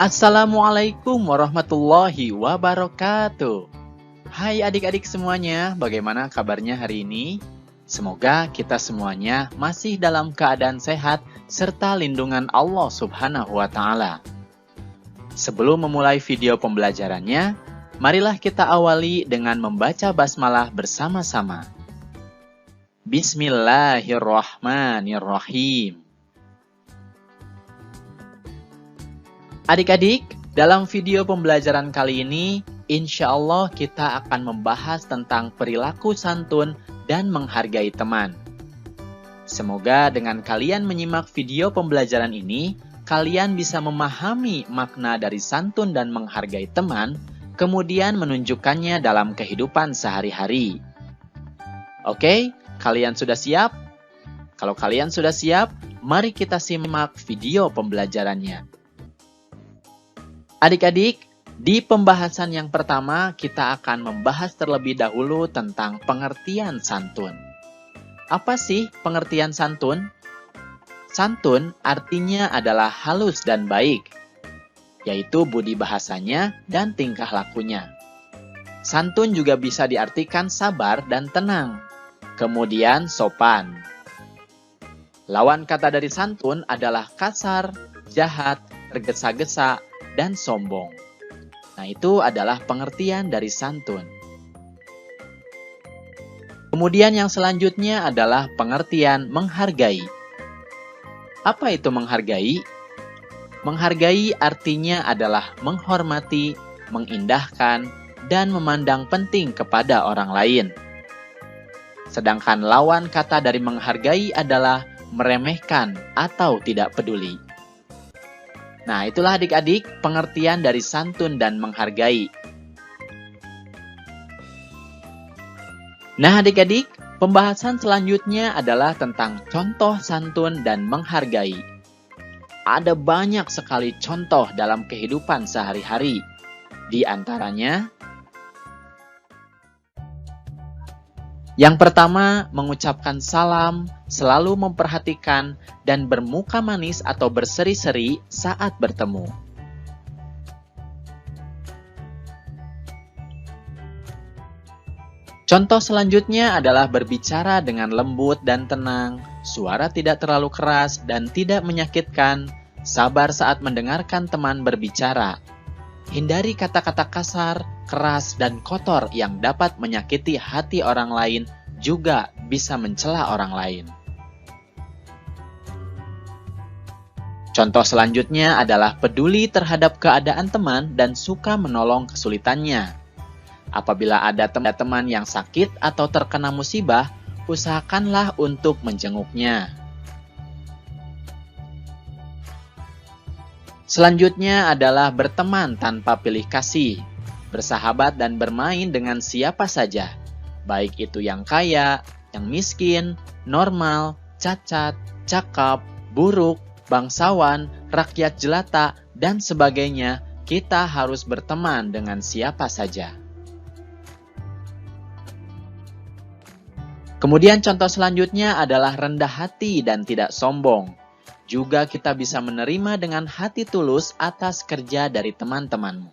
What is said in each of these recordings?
Assalamualaikum warahmatullahi wabarakatuh. Hai adik-adik semuanya, bagaimana kabarnya hari ini? Semoga kita semuanya masih dalam keadaan sehat serta lindungan Allah Subhanahu wa Ta'ala. Sebelum memulai video pembelajarannya, marilah kita awali dengan membaca basmalah bersama-sama. Bismillahirrahmanirrahim. Adik-adik, dalam video pembelajaran kali ini, insya Allah kita akan membahas tentang perilaku santun dan menghargai teman. Semoga dengan kalian menyimak video pembelajaran ini, kalian bisa memahami makna dari santun dan menghargai teman, kemudian menunjukkannya dalam kehidupan sehari-hari. Oke, kalian sudah siap? Kalau kalian sudah siap, mari kita simak video pembelajarannya. Adik-adik, di pembahasan yang pertama kita akan membahas terlebih dahulu tentang pengertian santun. Apa sih pengertian santun? Santun artinya adalah halus dan baik, yaitu budi bahasanya dan tingkah lakunya. Santun juga bisa diartikan sabar dan tenang, kemudian sopan. Lawan kata dari santun adalah kasar, jahat, tergesa-gesa, dan sombong. Nah, itu adalah pengertian dari santun. Kemudian yang selanjutnya adalah pengertian menghargai. Apa itu menghargai? Menghargai artinya adalah menghormati, mengindahkan, dan memandang penting kepada orang lain. Sedangkan lawan kata dari menghargai adalah meremehkan atau tidak peduli. Nah, itulah adik-adik pengertian dari santun dan menghargai. Nah, adik-adik, pembahasan selanjutnya adalah tentang contoh santun dan menghargai. Ada banyak sekali contoh dalam kehidupan sehari-hari. Di antaranya, yang pertama, mengucapkan salam, selalu memperhatikan, dan bermuka manis atau berseri-seri saat bertemu. Contoh selanjutnya adalah berbicara dengan lembut dan tenang, suara tidak terlalu keras dan tidak menyakitkan, sabar saat mendengarkan teman berbicara. Hindari kata-kata kasar, keras, dan kotor yang dapat menyakiti hati orang lain, juga bisa mencela orang lain. Contoh selanjutnya adalah peduli terhadap keadaan teman dan suka menolong kesulitannya. Apabila ada teman yang sakit atau terkena musibah, usahakanlah untuk menjenguknya. Selanjutnya adalah berteman tanpa pilih kasih, bersahabat dan bermain dengan siapa saja, baik itu yang kaya, yang miskin, normal, cacat, cakap, buruk, bangsawan, rakyat jelata, dan sebagainya. Kita harus berteman dengan siapa saja. Kemudian contoh selanjutnya adalah rendah hati dan tidak sombong. Juga kita bisa menerima dengan hati tulus atas kerja dari teman-temanmu.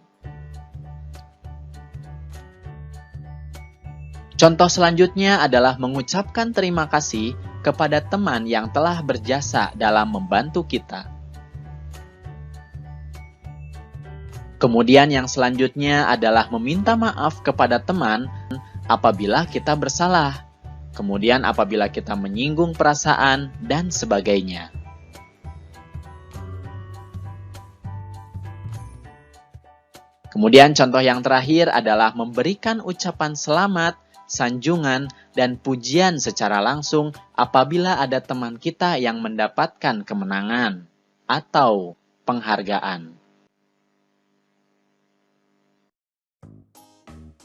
Contoh selanjutnya adalah mengucapkan terima kasih kepada teman yang telah berjasa dalam membantu kita. Kemudian yang selanjutnya adalah meminta maaf kepada teman apabila kita bersalah. Kemudian apabila kita menyinggung perasaan dan sebagainya. Kemudian contoh yang terakhir adalah memberikan ucapan selamat, sanjungan, dan pujian secara langsung apabila ada teman kita yang mendapatkan kemenangan atau penghargaan.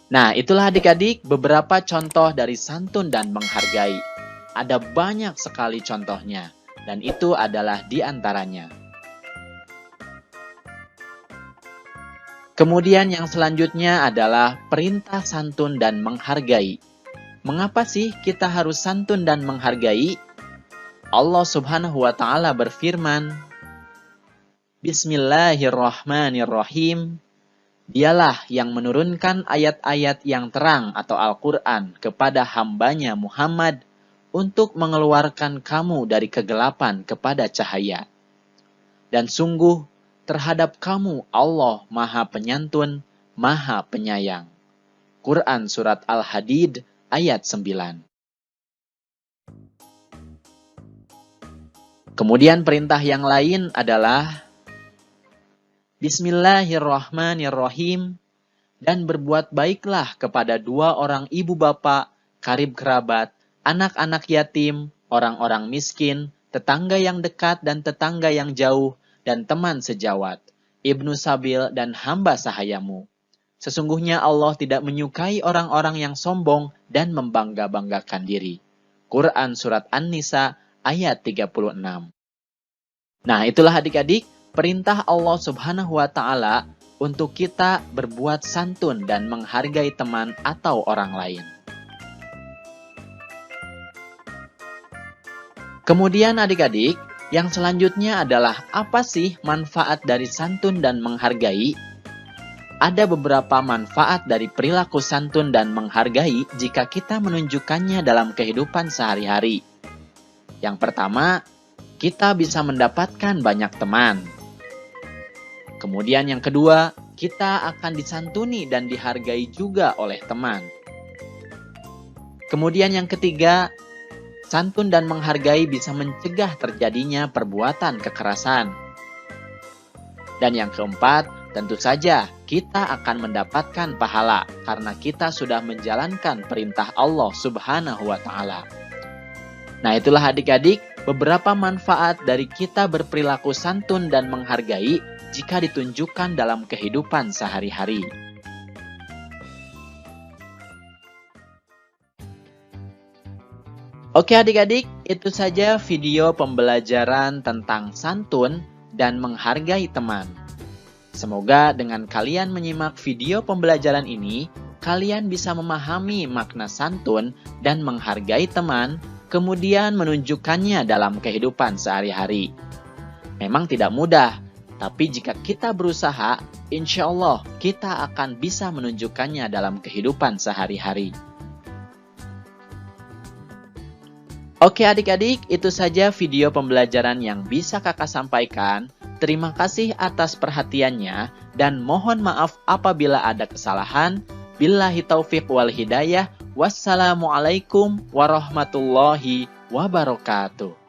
Nah, itulah adik-adik beberapa contoh dari santun dan menghargai. Ada banyak sekali contohnya, dan itu adalah di antaranya. Kemudian yang selanjutnya adalah perintah santun dan menghargai. Mengapa sih kita harus santun dan menghargai? Allah Subhanahu wa Ta'ala berfirman, Bismillahirrahmanirrahim. Dialah yang menurunkan ayat-ayat yang terang atau Al-Quran kepada hambanya Muhammad untuk mengeluarkan kamu dari kegelapan kepada cahaya. Dan sungguh terhadap kamu Allah Maha Penyantun, Maha Penyayang. Quran Surat Al-Hadid ayat 9. Kemudian perintah yang lain adalah Bismillahirrahmanirrahim, dan berbuat baiklah kepada dua orang ibu bapak, karib kerabat, anak-anak yatim, orang-orang miskin, tetangga yang dekat dan tetangga yang jauh, dan teman sejawat, ibnu sabil dan hamba sahayamu. Sesungguhnya Allah tidak menyukai orang-orang yang sombong dan membangga-banggakan diri. Quran Surat An-Nisa ayat 36. Nah, itulah adik-adik, perintah Allah Subhanahu wa Ta'ala untuk kita berbuat santun dan menghargai teman atau orang lain. Kemudian adik-adik, yang selanjutnya adalah apa sih manfaat dari santun dan menghargai? Ada beberapa manfaat dari perilaku santun dan menghargai jika kita menunjukkannya dalam kehidupan sehari-hari. Yang pertama, kita bisa mendapatkan banyak teman. Kemudian yang kedua, kita akan disantuni dan dihargai juga oleh teman. Kemudian yang ketiga, santun dan menghargai bisa mencegah terjadinya perbuatan kekerasan. Dan yang keempat, tentu saja kita akan mendapatkan pahala karena kita sudah menjalankan perintah Allah Subhanahu wa Ta'ala. Nah, itulah adik-adik beberapa manfaat dari kita berperilaku santun dan menghargai jika ditunjukkan dalam kehidupan sehari-hari. Oke adik-adik, itu saja video pembelajaran tentang santun dan menghargai teman. Semoga dengan kalian menyimak video pembelajaran ini, kalian bisa memahami makna santun dan menghargai teman, kemudian menunjukkannya dalam kehidupan sehari-hari. Memang tidak mudah, tapi jika kita berusaha, insya Allah kita akan bisa menunjukkannya dalam kehidupan sehari-hari. Oke adik-adik, itu saja video pembelajaran yang bisa kakak sampaikan. Terima kasih atas perhatiannya dan mohon maaf apabila ada kesalahan. Billahi taufiq wal hidayah. Wassalamualaikum warahmatullahi wabarakatuh.